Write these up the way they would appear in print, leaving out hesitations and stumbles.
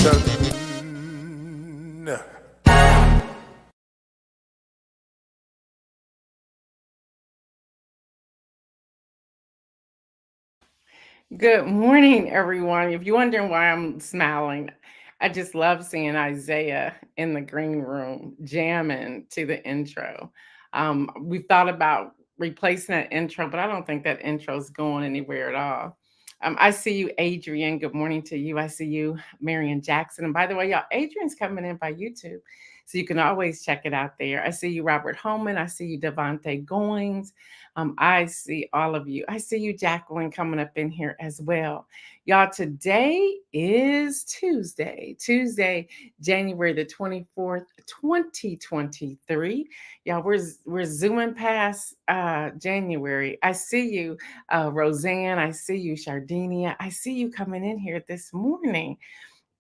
sudden. Good morning, everyone. If you're wondering why I'm smiling, I just love seeing Isaiah in the green room jamming to the intro. We've thought about replacing that intro, but I don't think that intro is going anywhere at all. I see you, Adrian. Good morning to you. I see you, Marion Jackson. And by the way, y'all, Adrian's coming in by YouTube, so you can always check it out there. I see you, Robert Holman. I see you, Devontae Goings. I see all of you. I see you, Jacqueline, coming up in here as well. Y'all, today is Tuesday, January the 24th, 2023. Y'all, we're zooming past January. I see you, Roseanne. I see you, Shardinia. I see you coming in here this morning.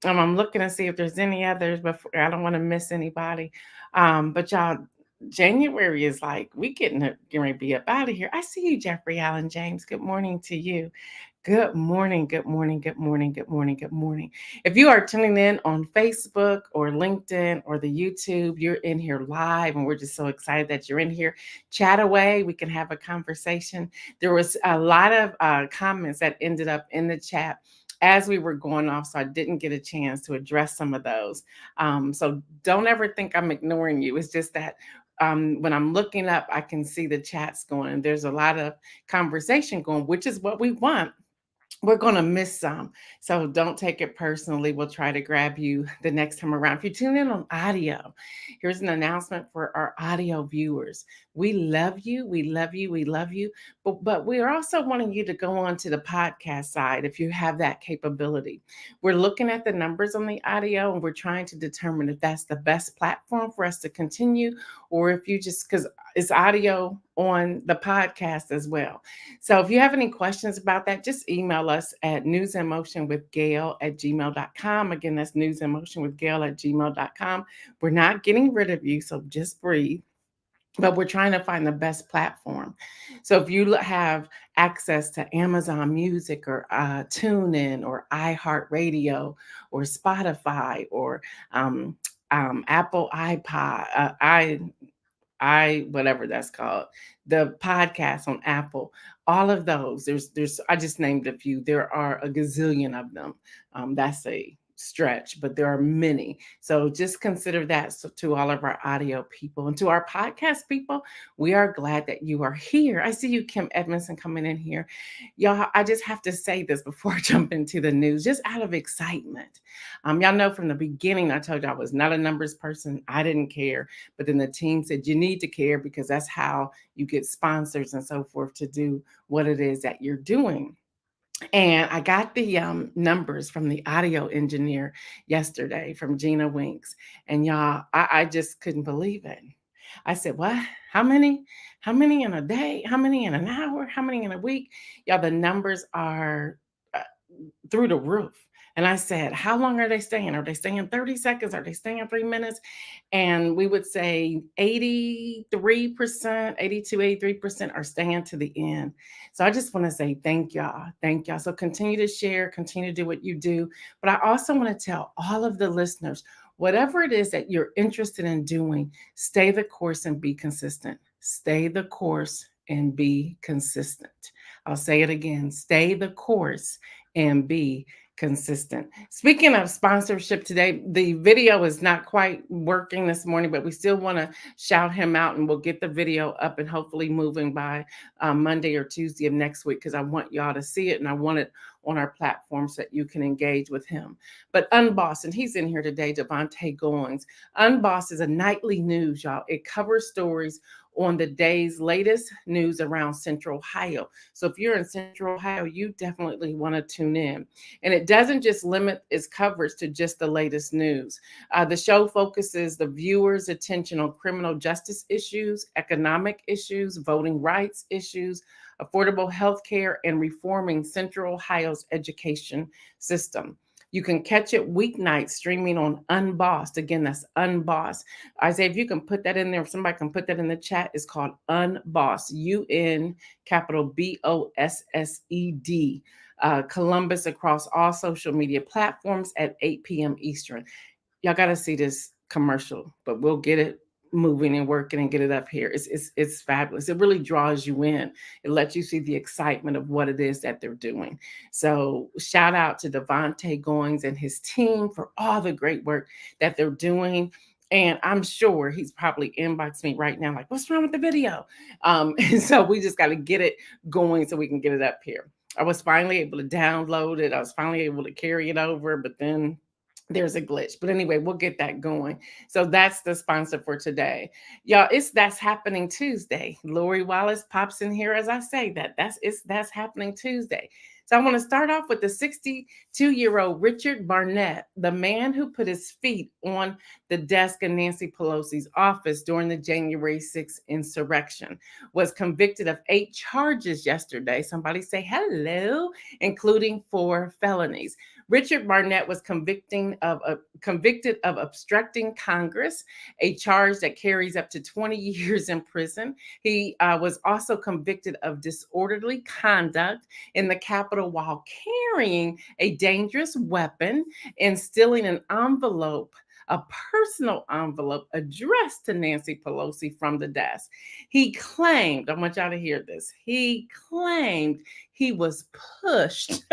I'm looking to see if there's any others, but I don't want to miss anybody. But y'all, January is like we getting ready to be up out of here. I see you, Jeffrey Allen James. Good morning to you. Good morning, good morning, good morning, good morning, good morning. If you are tuning in on Facebook or LinkedIn or the YouTube, you're in here live, and we're just so excited that you're in here. Chat away. We can have a conversation. There was a lot of comments that ended up in the chat as we were going off, so I didn't get a chance to address some of those. So don't ever think I'm ignoring you. It's just that when I'm looking up, I can see the chats going, and there's a lot of conversation going, which is what we want. We're going to miss some. So don't take it personally. We'll try to grab you the next time around. If you tune in on audio, here's an announcement for our audio viewers. We love you. We love you. We love you. But we're also wanting you to go on to the podcast side if you have that capability. We're looking at the numbers on the audio, and we're trying to determine if that's the best platform for us to continue, or if you just, because it's audio on the podcast as well. So if you have any questions about that, just email us at newsinmotionwithgail@gmail.com. Again, that's newsinmotionwithgail@gmail.com. We're not getting rid of you, so just breathe. But we're trying to find the best platform. So if you have access to Amazon Music or TuneIn or iHeartRadio or Spotify or Apple iPod, whatever that's called, the podcast on Apple, all of those. There's I just named a few. There are a gazillion of them. That's a stretch, but there are many. So just consider that. So to all of our audio people and to our podcast people, we are glad that you are here. I see you, Kim Edmondson, coming in here. Y'all, I just have to say this before I jump into the news, just out of excitement. Y'all know from the beginning, I told you I was not a numbers person. I didn't care. But then the team said, you need to care because that's how you get sponsors and so forth to do what it is that you're doing. And I got the numbers from the audio engineer yesterday from Gina Winks. And y'all, I just couldn't believe it. I said, what? How many? How many in a day? How many in an hour? How many in a week? Y'all, the numbers are through the roof. And I said, how long are they staying? Are they staying 30 seconds? Are they staying 3 minutes? And we would say 83%, 82, 83% are staying to the end. So I just want to say thank y'all. Thank y'all. So continue to share, continue to do what you do. But I also want to tell all of the listeners, whatever it is that you're interested in doing, stay the course and be consistent. Stay the course and be consistent. I'll say it again, stay the course and be consistent. Speaking of sponsorship today, the video is not quite working this morning, but we still want to shout him out, and we'll get the video up and hopefully moving by Monday or Tuesday of next week, because I want y'all to see it and I want it on our platform so that you can engage with him. But Unbossed, and he's in here today, Devontae Goings. Unbossed is a nightly news, y'all. It covers stories on the day's latest news around Central Ohio. So if you're in Central Ohio, you definitely want to tune in. And it doesn't just limit its coverage to just the latest news. The show focuses the viewer's attention on criminal justice issues, economic issues, voting rights issues, affordable health care, and reforming Central Ohio's education system. You can catch it weeknights streaming on Unbossed. Again, that's Unbossed. Isaiah, if you can put that in there, if somebody can put that in the chat, it's called Unbossed, UN capital BOSSED. Columbus across all social media platforms at 8 p.m. Eastern. Y'all got to see this commercial, but we'll get it moving and working and get it up here. It's fabulous. It really draws you in. It lets you see the excitement of what it is that they're doing. So shout out to Devontae Goings and his team for all the great work that they're doing. And I'm sure he's probably inboxing me right now, like, what's wrong with the video? And so we just got to get it going so we can get it up here. I was finally able to download it. I was finally able to carry it over, but then there's a glitch. But anyway, we'll get that going. So that's the sponsor for today. Y'all, that's happening Tuesday. Lori Wallace pops in here as I say that. That's happening Tuesday. So I want to start off with the 62-year-old Richard Barnett, the man who put his feet on the desk in Nancy Pelosi's office during the January 6th insurrection, was convicted of 8 charges yesterday. Somebody say hello, including 4 felonies. Richard Barnett was convicted of obstructing Congress, a charge that carries up to 20 years in prison. He was also convicted of disorderly conduct in the Capitol while carrying a dangerous weapon and stealing an envelope, a personal envelope addressed to Nancy Pelosi from the desk. He claimed, I want y'all to hear this, he claimed he was pushed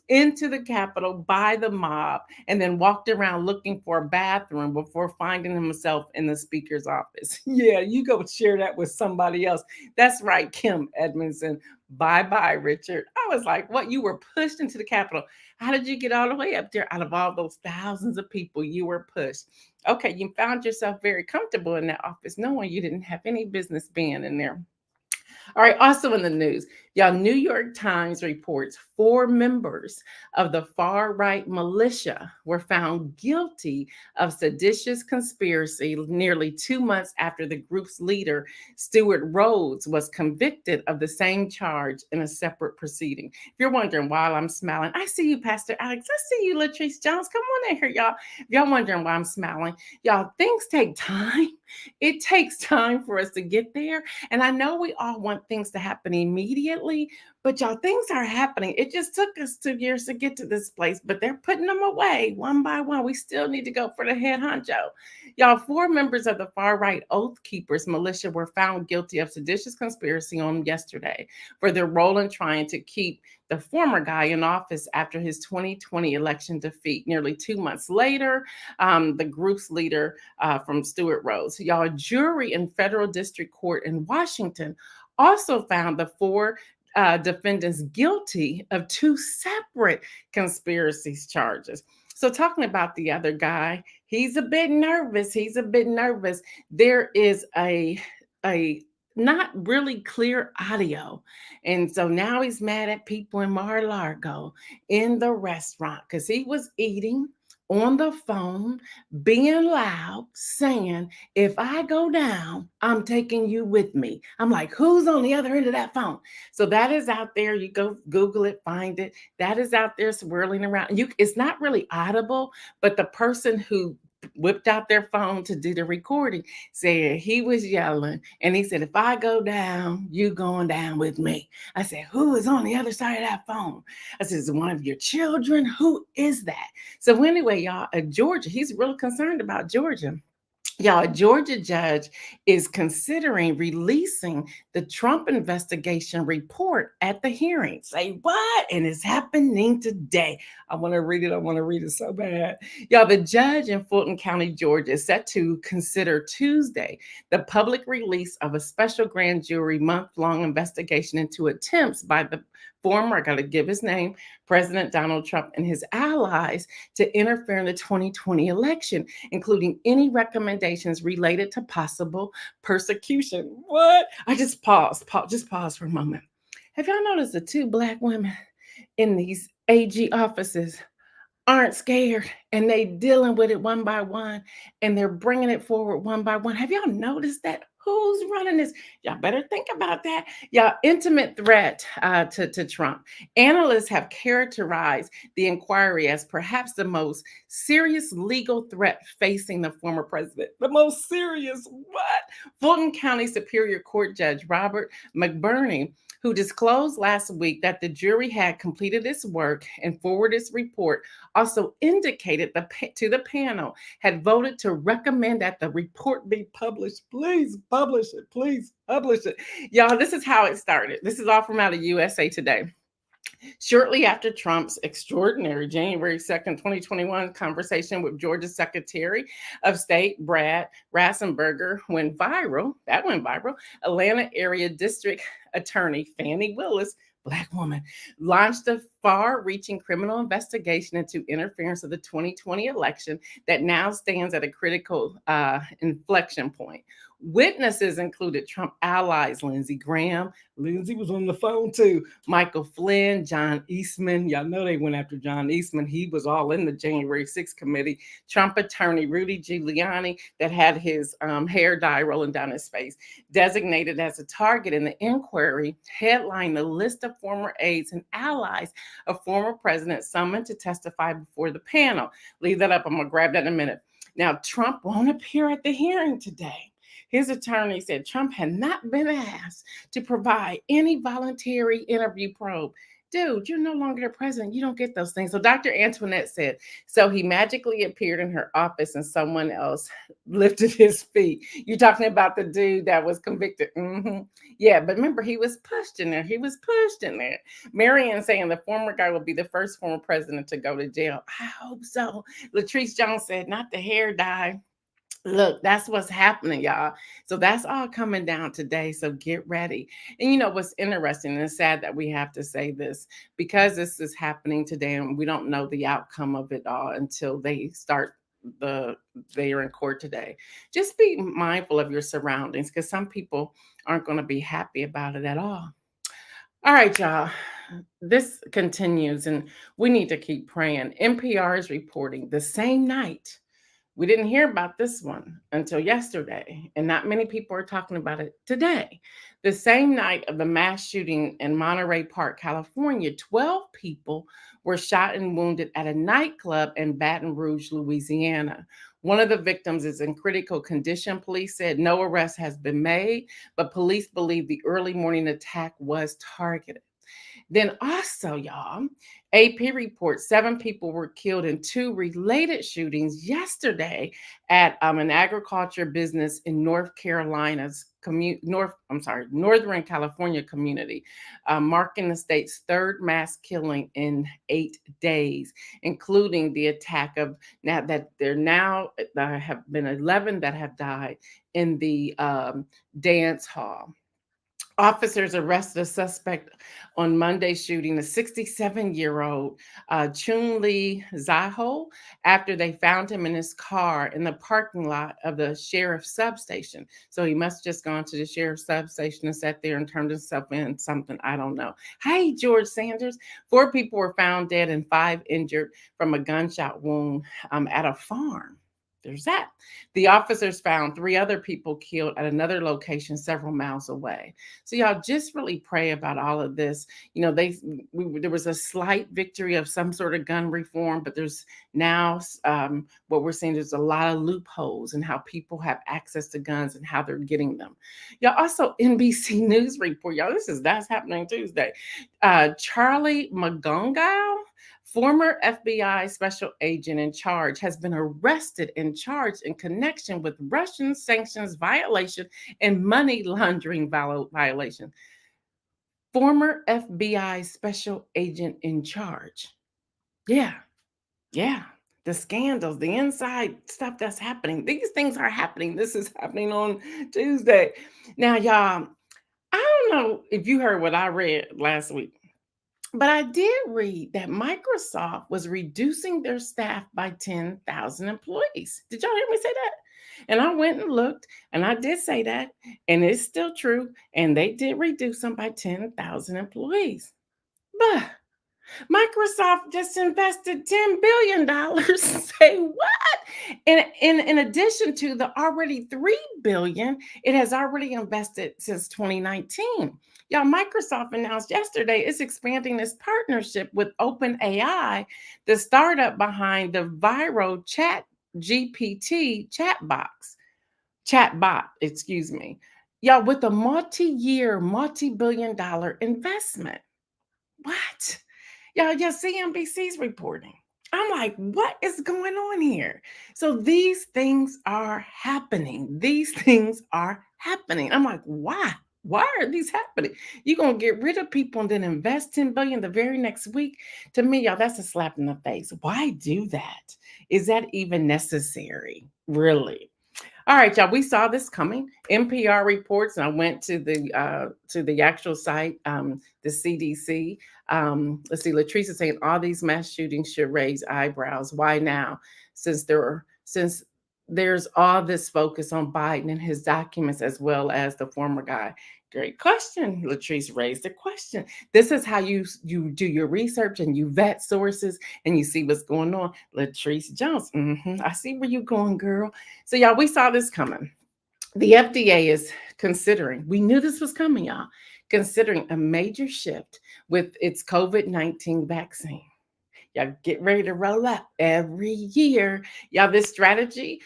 into the Capitol by the mob and then walked around looking for a bathroom before finding himself in the speaker's office. Yeah, you go share that with somebody else. That's right, Kim Edmondson. Bye-bye, Richard. I was like, what? You were pushed into the Capitol. How did you get all the way up there out of all those thousands of people you were pushed? Okay, you found yourself very comfortable in that office knowing you didn't have any business being in there. All right, also in the news, y'all, New York Times reports 4 members of the far-right militia were found guilty of seditious conspiracy nearly 2 months after the group's leader, Stuart Rhodes, was convicted of the same charge in a separate proceeding. If you're wondering why I'm smiling, I see you, Pastor Alex. I see you, Latrice Jones. Come on in here, y'all. If y'all wondering why I'm smiling, y'all, things take time. It takes time for us to get there. And I know we all want things to happen immediately, but y'all, things are happening. It just took us 2 years to get to this place, but they're putting them away one by one. We still need to go for the head honcho. Y'all, 4 members of the far-right Oath Keepers militia were found guilty of seditious conspiracy on yesterday for their role in trying to keep the former guy in office after his 2020 election defeat. Nearly 2 months later, the group's leader from Stuart Rhodes. Y'all, a jury in federal district court in Washington also found the 4 defendants guilty of 2 separate conspiracy charges. So talking about the other guy, he's a bit nervous. There is a not really clear audio. And so now he's mad at people in Mar-a-Lago in the restaurant because he was eating on the phone, being loud, saying, if I go down, I'm taking you with me. I'm like, who's on the other end of that phone? So that is out there. You go Google it, find it. That is out there swirling around. It's not really audible, but the person who whipped out their phone to do the recording said he was yelling and he said, if I go down, you going down with me. I said, who is on the other side of that phone? I said, is it one of your children? Who is that? So anyway, y'all, Georgia, he's really concerned about Georgia. Y'all, a Georgia judge is considering releasing the Trump investigation report at the hearing. Say what? And it's happening today. I want to read it so bad. Y'all, the judge in Fulton County, Georgia, is set to consider Tuesday the public release of a special grand jury month-long investigation into attempts by the former, I got to give his name, President Donald Trump and his allies to interfere in the 2020 election, including any recommendations related to possible persecution. What? I just pause for a moment. Have y'all noticed the 2 Black women in these AG offices aren't scared and they dealing with it one by one and they're bringing it forward one by one? Have y'all noticed that? Who's running this? Y'all better think about that. Y'all, intimate threat to Trump. Analysts have characterized the inquiry as perhaps the most serious legal threat facing the former president. The most serious what? Fulton County Superior Court Judge Robert McBurney, who disclosed last week that the jury had completed its work and forwarded its report, also indicated to the panel had voted to recommend that the report be published. Please publish it. Please publish it. Y'all, this is how it started. This is all from out of USA Today. Shortly after Trump's extraordinary January 2nd, 2021 conversation with Georgia's Secretary of State Brad Rassenberger went viral, Atlanta area district attorney Fannie Willis, Black woman, launched a far-reaching criminal investigation into interference of the 2020 election that now stands at a critical inflection point. Witnesses included Trump allies Lindsey Graham. Lindsey was on the phone too. Michael Flynn, John Eastman. Y'all know they went after John Eastman. He was all in the January 6th committee. Trump attorney Rudy Giuliani, that had his hair dye rolling down his face, designated as a target in the inquiry, headlined the list of former aides and allies of former president summoned to testify before the panel. Leave that up. I'm going to grab that in a minute. Now, Trump won't appear at the hearing today. His attorney said Trump had not been asked to provide any voluntary interview probe. Dude, you're no longer the president. You don't get those things. So Dr. Antoinette said, so he magically appeared in her office and someone else lifted his feet. You're talking about the dude that was convicted. Yeah, but remember, he was pushed in there. He was pushed in there. Marianne saying the former guy will be the first former president to go to jail. I hope so. Latrice Jones said, not the hair dye. Look, that's what's happening, y'all. So that's all coming down today. So get ready. And you know what's interesting and sad that we have to say this, because this is happening today and we don't know the outcome of it all until they start they are in court today. Just be mindful of your surroundings, because some people aren't going to be happy about it at all. All right, y'all. This continues and we need to keep praying. NPR is reporting the same night. We didn't hear about this one until yesterday, and not many people are talking about it today. The same night of the mass shooting in Monterey Park, California, 12 people were shot and wounded at a nightclub in Baton Rouge, Louisiana. One of the victims is in critical condition, police said. No arrest has been made, but police believe the early morning attack was targeted. Then also, y'all, AP reports 7 people were killed in 2 related shootings yesterday at an agriculture business in Northern California community, marking the state's 3rd mass killing in 8 days, including the attack of there have been 11 that have died in the dance hall. Officers arrested a suspect on Monday shooting a 67-year-old Chun Li Zaho after they found him in his car in the parking lot of the sheriff's substation. So he must have just gone to the sheriff's substation and sat there and turned himself in something. I don't know. Hey, George Sanders. 4 people were found dead and 5 injured from a gunshot wound at a farm. There's that. The officers found 3 other people killed at another location several miles away. So y'all just really pray about all of this. You know, there was a slight victory of some sort of gun reform, but there's now what we're seeing is a lot of loopholes in how people have access to guns and how they're getting them. Y'all, also NBC News report, y'all, that's happening Tuesday. Charlie McGonigal, former FBI special agent in charge, has been arrested and charged in connection with Russian sanctions violation and money laundering violation. Former FBI special agent in charge. Yeah. The scandals, the inside stuff that's happening. These things are happening. This is happening on Tuesday. Now, y'all, I don't know if you heard what I read last week, but I did read that Microsoft was reducing their staff by 10,000 employees. Did y'all hear me say that? And I went and looked, and I did say that, and it's still true. And they did reduce them by 10,000 employees. But Microsoft just invested $10 billion. Say what? In addition to the already $3 billion it has already invested since 2019. Y'all, Microsoft announced yesterday it's expanding its partnership with OpenAI, the startup behind the viral chat GPT chatbot, excuse me. Y'all, with a multi-year, multi-billion dollar investment. What? Y'all, CNBC's reporting. I'm like, what is going on here? So these things are happening. These things are happening. I'm like, why? Why are these happening? You're gonna get rid of people and then invest 10 billion the very next week. To me, y'all, that's a slap in the face. Why do that? Is that even necessary? Really? All right, y'all. We saw this coming. NPR reports, and I went to the actual site, the CDC. Let's see, Latrice is saying all these mass shootings should raise eyebrows. Why now? Since there's all this focus on Biden and his documents as well as the former guy. Great question. Latrice raised the question. This is how you do your research and you vet sources and you see what's going on. Latrice Jones. I see where you're going, girl. So, y'all, we saw this coming. The FDA is considering, we knew this was coming, y'all, considering a major shift with its COVID-19 vaccine. Y'all get ready to roll up every year. Y'all, this strategy,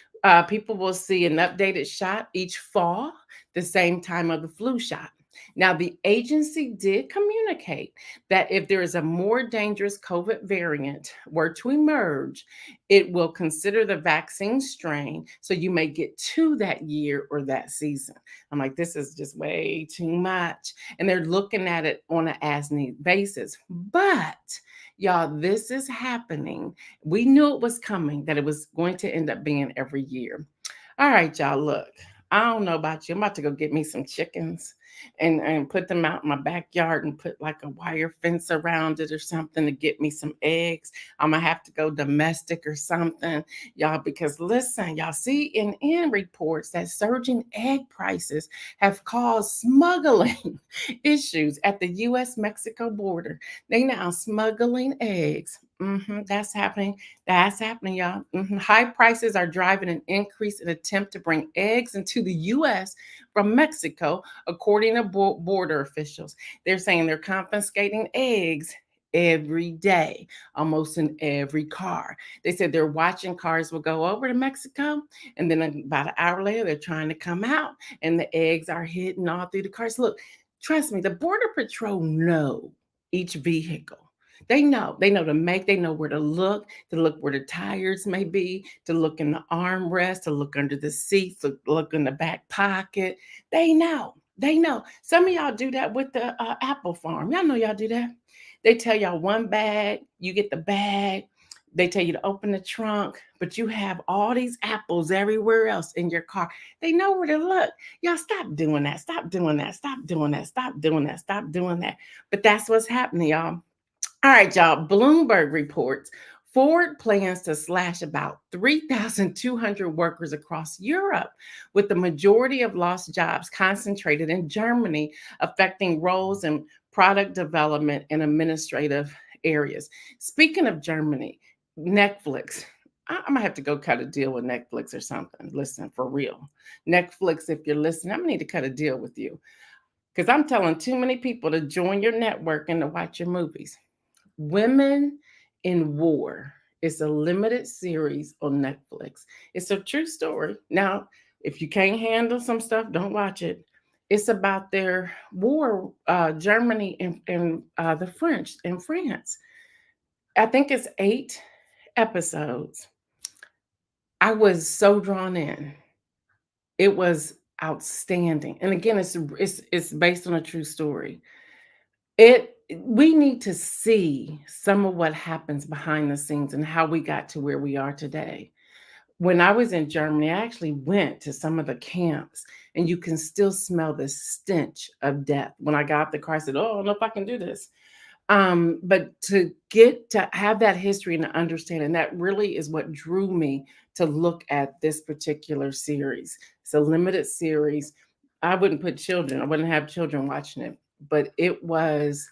people will see an updated shot each fall, the same time of the flu shot. Now, the agency did communicate that if there is a more dangerous COVID variant were to emerge, it will consider the vaccine strain. So you may get to that year or that season. I'm like, this is just way too much. And they're looking at it on an as need basis. But y'all, this is happening. We knew it was coming, that it was going to end up being every year. All right, y'all, look, I don't know about you. I'm about to go get me some chickens and put them out in my backyard and put like a wire fence around it or something to get me some eggs. I'm gonna have to go domestic or something, y'all, because listen, y'all, CNN reports that surging egg prices have caused smuggling issues at the US Mexico border. They now smuggling eggs. That's happening. That's happening, y'all. High prices are driving an increase in attempt to bring eggs into the U.S. from Mexico, according to border officials. They're saying they're confiscating eggs every day, almost in every car. They said they're watching cars will go over to Mexico, and then about an hour later, they're trying to come out, and the eggs are hidden all through the cars. Look, trust me, the Border Patrol know each vehicle. They know to make, they know where to look where the tires may be, to look in the armrest, to look under the seats, to look in the back pocket. They know. They know. Some of y'all do that with the apple farm. Y'all know y'all do that. They tell y'all one bag, you get the bag. They tell you to open the trunk, but you have all these apples everywhere else in your car. They know where to look. Y'all stop doing that. Stop doing that. Stop doing that. Stop doing that. Stop doing that. But that's what's happening, y'all. All right, y'all. Bloomberg reports Ford plans to slash about 3,200 workers across Europe, with the majority of lost jobs concentrated in Germany, affecting roles in product development and administrative areas. Speaking of Germany, Netflix. I'm gonna have to go cut a deal with Netflix or something. Listen, for real. Netflix, if you're listening, I'm gonna need to cut a deal with you because I'm telling too many people to join your network and to watch your movies. Women in War. It's a limited series on Netflix. It's a true story. Now, if you can't handle some stuff, don't watch it. It's about their war, Germany and the French in France. I think it's 8 episodes. I was so drawn in. It was outstanding. And again, it's based on a true story. We need to see some of what happens behind the scenes and how we got to where we are today. When I was in Germany, I actually went to some of the camps, and you can still smell the stench of death. When I got out the car, I said, "Oh, I don't know if I can do this." But to get to have that history and understanding, that really is what drew me to look at this particular series. It's a limited series. I wouldn't put children, I wouldn't have children watching it, but it was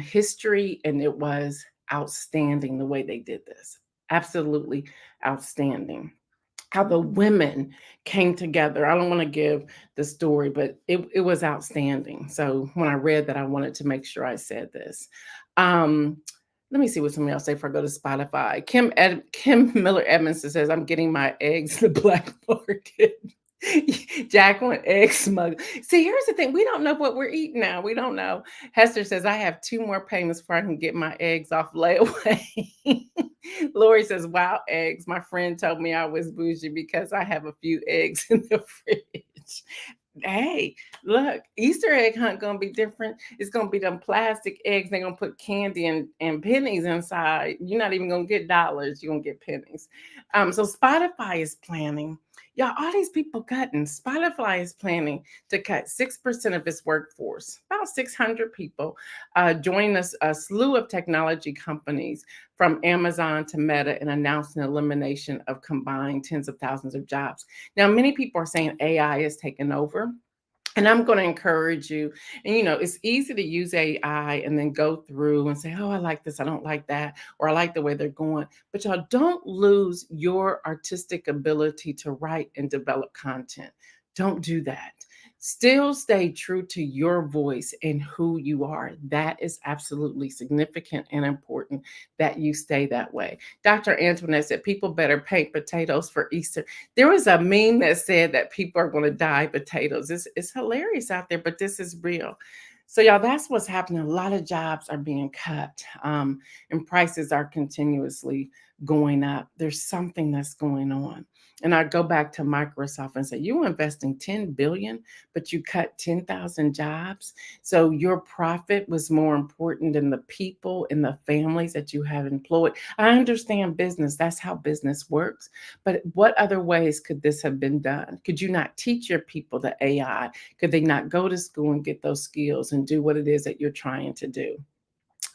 history, and it was outstanding the way they did this. Absolutely outstanding. How the women came together. I don't want to give the story, but it was outstanding. So when I read that, I wanted to make sure I said this. Um, Let me see what somebody else say before I go to Spotify. Kim Miller Edmonds says, "I'm getting my eggs in the black market." Jacqueline, egg smuggle. See, here's the thing. We don't know what we're eating now. We don't know. Hester says, I have 2 more payments before I can get my eggs off layaway. Lori says, wow, eggs. My friend told me I was bougie because I have a few eggs in the fridge. Hey, look, Easter egg hunt gonna be different. It's gonna be them plastic eggs. They're gonna put candy and pennies inside. You're not even gonna get dollars. You're gonna get pennies. So Spotify is planning. Y'all, all these people cutting. Spotify is planning to cut 6% of its workforce, about 600 people, joining a slew of technology companies from Amazon to Meta and announcing elimination of combined tens of thousands of jobs. Now, many people are saying AI is taking over. And I'm going to encourage you. And, it's easy to use AI and then go through and say, oh, I like this, I don't like that, or I like the way they're going. But y'all don't lose your artistic ability to write and develop content. Don't do that. Still stay true to your voice and who you are. That is absolutely significant and important that you stay that way. Dr. Antoinette said people better paint potatoes for Easter. There was a meme that said that people are going to dye potatoes. It's hilarious out there, but this is real. So, y'all, that's what's happening. A lot of jobs are being cut, and prices are continuously going up. There's something that's going on. And I go back to Microsoft and say, you investing 10 billion, but you cut 10,000 jobs. So your profit was more important than the people and the families that you have employed. I understand business. That's how business works. But what other ways could this have been done? Could you not teach your people the AI? Could they not go to school and get those skills and do what it is that you're trying to do?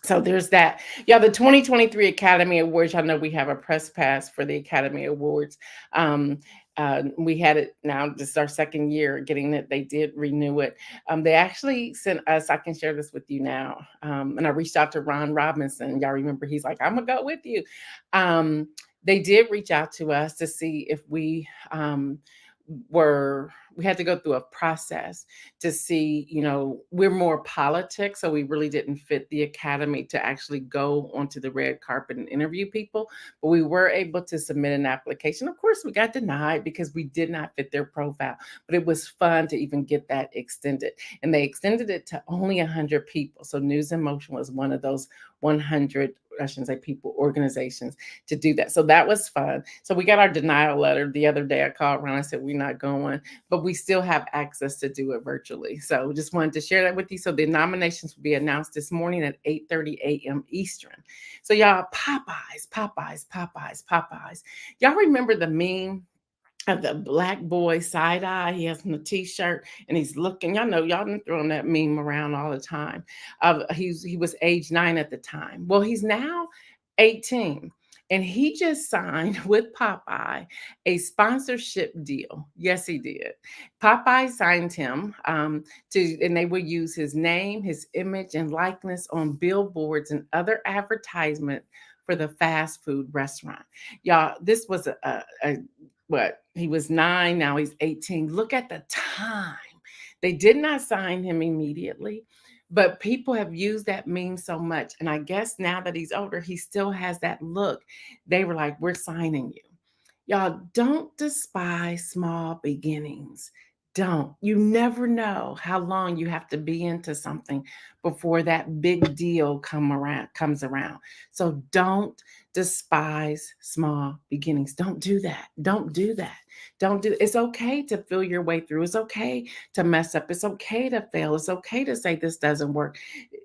So there's that. Yeah, the 2023 Academy Awards. I know we have a press pass for the Academy Awards. We had it now. This is our second year getting it. They did renew it. They actually sent us. I can share this with you now. And I reached out to Ron Robinson. Y'all remember? He's like, I'm gonna go with you. They did reach out to us to see if we we had to go through a process to see, we're more politics, so we really didn't fit the academy to actually go onto the red carpet and interview people, but we were able to submit an application. Of course, we got denied because we did not fit their profile, but it was fun to even get that extended, and they extended it to only 100 people. So NewsInMotion was one of those 100, I shouldn't say people, organizations to do that. So that was fun. So we got our denial letter the other day. I called around, I said, we're not going, but we still have access to do it virtually. So just wanted to share that with you. So the nominations will be announced this morning at 8:30 a.m. Eastern. So y'all, Popeyes. Y'all remember the meme of the black boy side eye? He has on the t-shirt and he's looking. Y'all been throwing that meme around all the time. He was age 9 at the time. Well, he's now 18. And he just signed with Popeye a sponsorship deal. Yes, he did. Popeye signed him and they will use his name, his image, and likeness on billboards and other advertisement for the fast food restaurant. Y'all, this was what? He was 9, now he's 18. Look at the time. They did not sign him immediately, but people have used that meme so much. And I guess now that he's older, he still has that look. They were like, we're signing you. Y'all, don't despise small beginnings. Don't. You never know how long you have to be into something before that big deal comes around. So don't despise small beginnings. Don't do that. Don't do that. Don't do. It's okay to feel your way through. It's okay to mess up. It's okay to fail. It's okay to say this doesn't work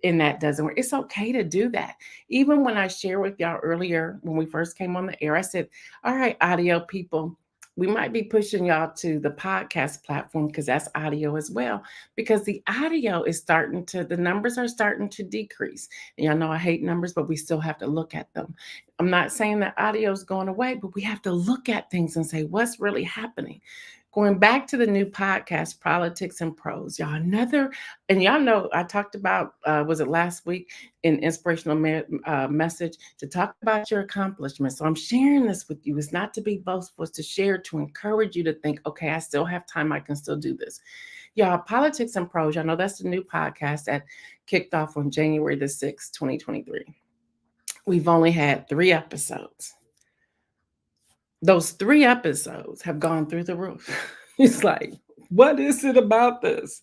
and that doesn't work. It's okay to do that. Even when I shared with y'all earlier when we first came on the air, I said, all right, audio people, we might be pushing y'all to the podcast platform because that's audio as well, because the audio is the numbers are starting to decrease. And y'all know I hate numbers, but we still have to look at them. I'm not saying that audio is going away, but we have to look at things and say, what's really happening? Going back to the new podcast, Politics and Prose, y'all, and y'all know I talked about, was it last week, in Inspirational Message, to talk about your accomplishments. So I'm sharing this with you. It's not to be boastful, it's to share, to encourage you to think, okay, I still have time, I can still do this. Y'all, Politics and Prose, y'all know that's the new podcast that kicked off on January the 6th, 2023. We've only had 3 episodes. Those 3 episodes have gone through the roof. It's like, what is it about this?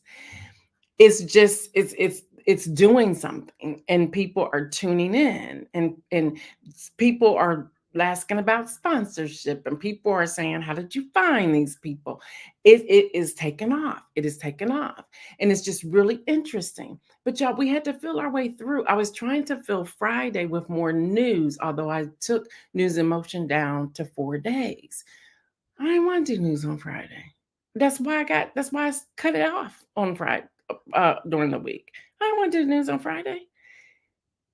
It's just it's doing something, and people are tuning in, and people are asking about sponsorship, and people are saying, how did you find these people? It is taking off. It is taking off, and it's just really interesting. But y'all, we had to feel our way through. I was trying to fill Friday with more news, although I took News in Motion down to 4 days. I didn't want to do news on Friday. That's why I cut it off on Friday, during the week. I don't want to do the news on Friday.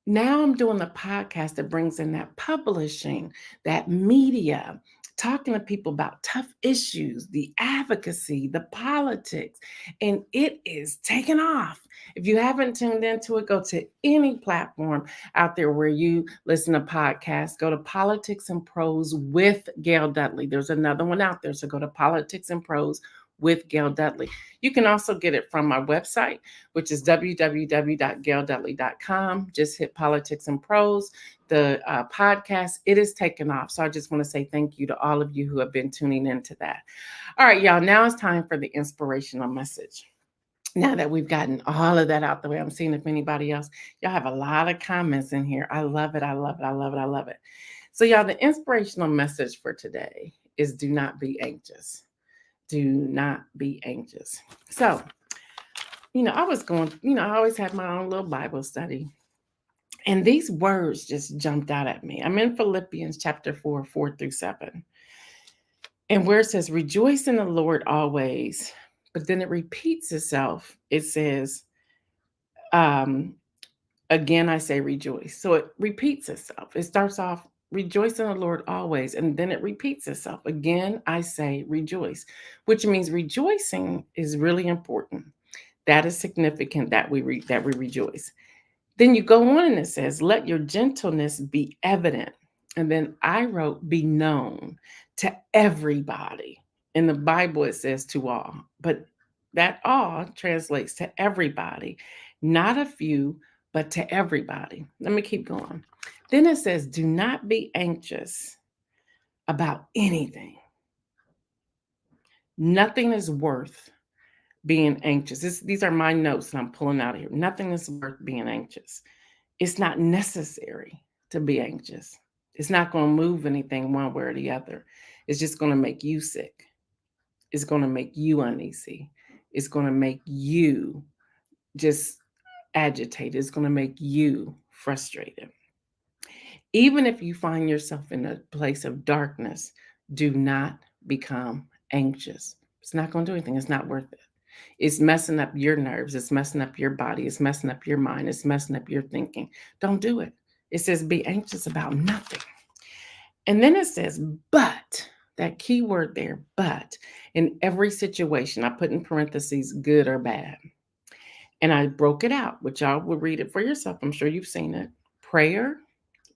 Now I'm doing the podcast that brings in that publishing, that media, talking to people about tough issues, the advocacy, the politics, and it is taking off. If you haven't tuned into it, go to any platform out there where you listen to podcasts. Go to Politics and Prose with Gail Dudley. There's another one out there, so go to Politics and Prose with Gail Dudley. You can also get it from my website, which is www.gaildudley.com. Just hit Politics and Prose. The podcast, it is taken off. So I just want to say thank you to all of you who have been tuning into that. All right, y'all, now it's time for the inspirational message. Now that we've gotten all of that out the way, I'm seeing if anybody else, y'all have a lot of comments in here. I love it. I love it. I love it. I love it. So, y'all, the inspirational message for today is do not be anxious. Do not be anxious. So, I was going, I always had my own little Bible study. And these words just jumped out at me. I'm in Philippians chapter 4, 4-7. And where it says, rejoice in the Lord always. But then it repeats itself. It says, again, I say rejoice. So it repeats itself. It starts off, rejoice in the Lord always. And then it repeats itself. Again, I say rejoice, which means rejoicing is really important. That is significant that we rejoice. Then you go on and it says, let your gentleness be evident. And then I wrote, be known to everybody. In the Bible, it says to all, but that all translates to everybody, not a few, but to everybody. Let me keep going. Then it says, do not be anxious about anything. Nothing is worth being anxious. These are my notes that I'm pulling out here. Nothing is worth being anxious. It's not necessary to be anxious. It's not going to move anything one way or the other. It's just going to make you sick. It's going to make you uneasy. It's going to make you just agitated. It's going to make you frustrated. Even if you find yourself in a place of darkness, do not become anxious. It's not going to do anything. It's not worth it. It's messing up your nerves. It's messing up your body. It's messing up your mind. It's messing up your thinking. Don't do it. It says be anxious about nothing. And then it says, but, that key word there, but, in every situation, I put in parentheses, good or bad. And I broke it out, which y'all will read it for yourself. I'm sure you've seen it. Prayer,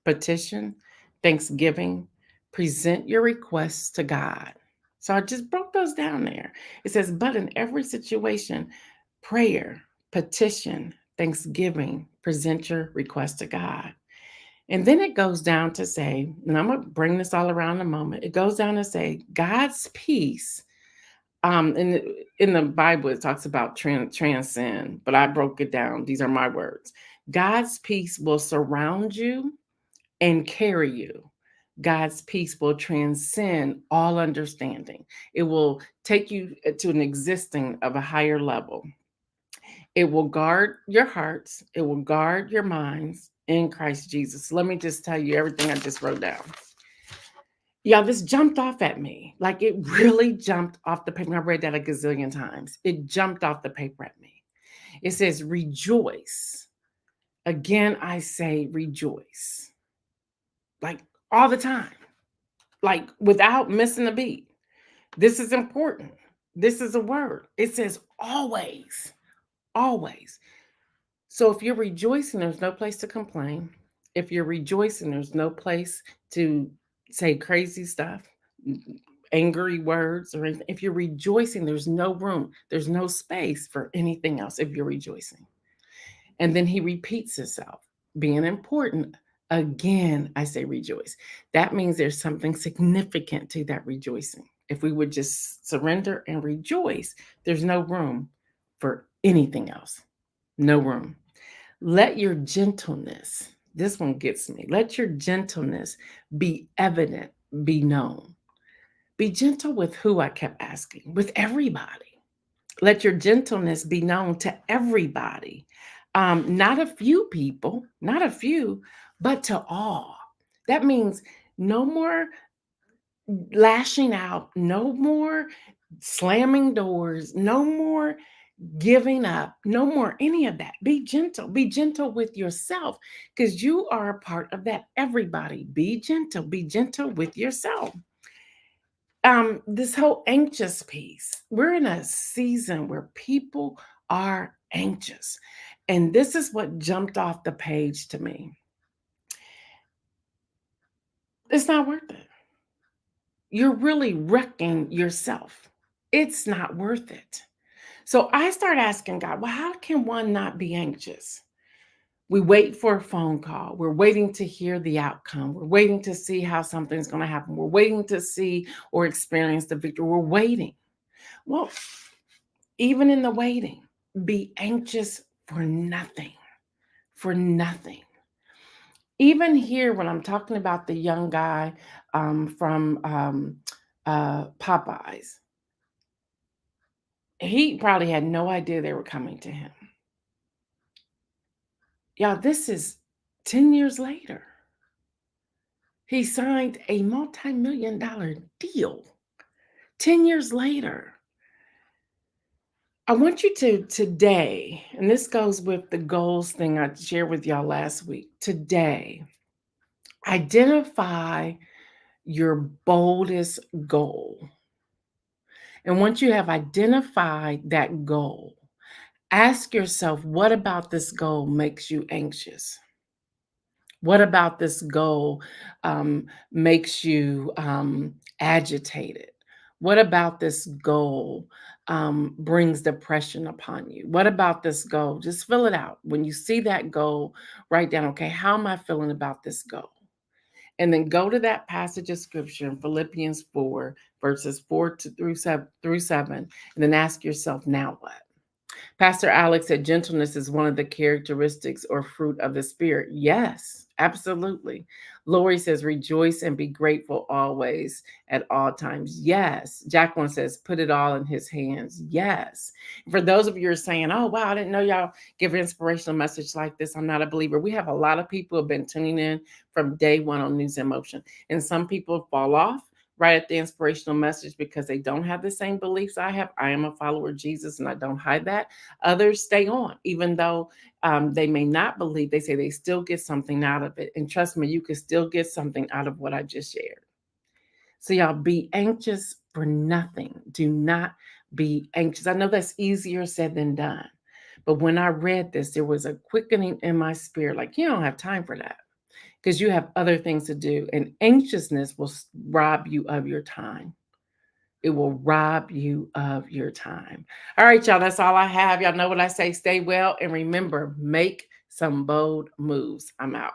petition, thanksgiving, present your requests to God. So I just broke those down there. It says, but in every situation, prayer, petition, thanksgiving, present your request to God. And then it goes down to say, and I'm going to bring this all around in a moment. It goes down to say, God's peace. In the Bible, it talks about transcend, but I broke it down. These are my words. God's peace will surround you and carry you. God's peace will transcend all understanding. It will take you to an existing of a higher level. It will guard your hearts. It will guard your minds in Christ Jesus. Let me just tell you everything I just wrote down. Yeah, this jumped off at me. Like it really jumped off the paper. I read that a gazillion times. It jumped off the paper at me. It says, rejoice. Again, I say rejoice. Like all the time. Like without missing a beat. This is important. This is a word. It says always. Always. So if you're rejoicing, there's no place to complain. If you're rejoicing, there's no place to say crazy stuff, angry words, or anything. If you're rejoicing, there's no room, there's no space for anything else if you're rejoicing. And then he repeats himself, being important. Again, I say rejoice. That means there's something significant to that rejoicing. if we would just surrender and rejoice, there's no room for anything else. No room. Let your gentleness, this one gets me, let your gentleness be evident, be known. Be gentle with who, I kept asking, with everybody. Let your gentleness be known to everybody. Not a few people, not a few, but to all. That means no more lashing out, no more slamming doors, no more giving up, no more any of that. Be gentle. Be gentle with yourself because you are a part of that. Everybody, be gentle. Be gentle with yourself. This whole anxious piece, we're in a season where people are anxious. And this is what jumped off the page to me. It's not worth it. You're really wrecking yourself. It's not worth it. So I start asking God, well, how can one not be anxious? We wait for a phone call. We're waiting to hear the outcome. We're waiting to see how something's going to happen. We're waiting to see or experience the victory. We're waiting. Well, even in the waiting, be anxious for nothing, for nothing. Even here, when I'm talking about the young guy from Popeyes, he probably had no idea they were coming to him. Y'all, this is 10 years later. He signed a multi-million dollar deal 10 years later. I want you to today, and this goes with the goals thing I shared with y'all last week. Today, identify your boldest goal. And once you have identified that goal, ask yourself, what about this goal makes you anxious? What about this goal makes you agitated? What about this goal brings depression upon you? What about this goal? Just fill it out. When you see that goal, write down, okay, how am I feeling about this goal? And then go to that passage of scripture in Philippians 4, verses 4 through 7, and then ask yourself, now what? Pastor Alex said gentleness is one of the characteristics or fruit of the Spirit. Yes, absolutely. Lori says rejoice and be grateful always at all times. Yes. Jacqueline says put it all in his hands. Yes. For those of you who are saying, oh, wow, I didn't know y'all give an inspirational message like this. I'm not a believer. We have a lot of people who have been tuning in from day one on News in Motion. And some people fall off right at the inspirational message because they don't have the same beliefs I have. I am a follower of Jesus and I don't hide that. Others stay on, even though they may not believe. They say they still get something out of it. And trust me, you can still get something out of what I just shared. So y'all, be anxious for nothing. Do not be anxious. I know that's easier said than done. But when I read this, there was a quickening in my spirit. Like, you don't have time for that because you have other things to do. And anxiousness will rob you of your time. It will rob you of your time. All right, y'all, that's all I have. Y'all know what I say. Stay well. And remember, make some bold moves. I'm out.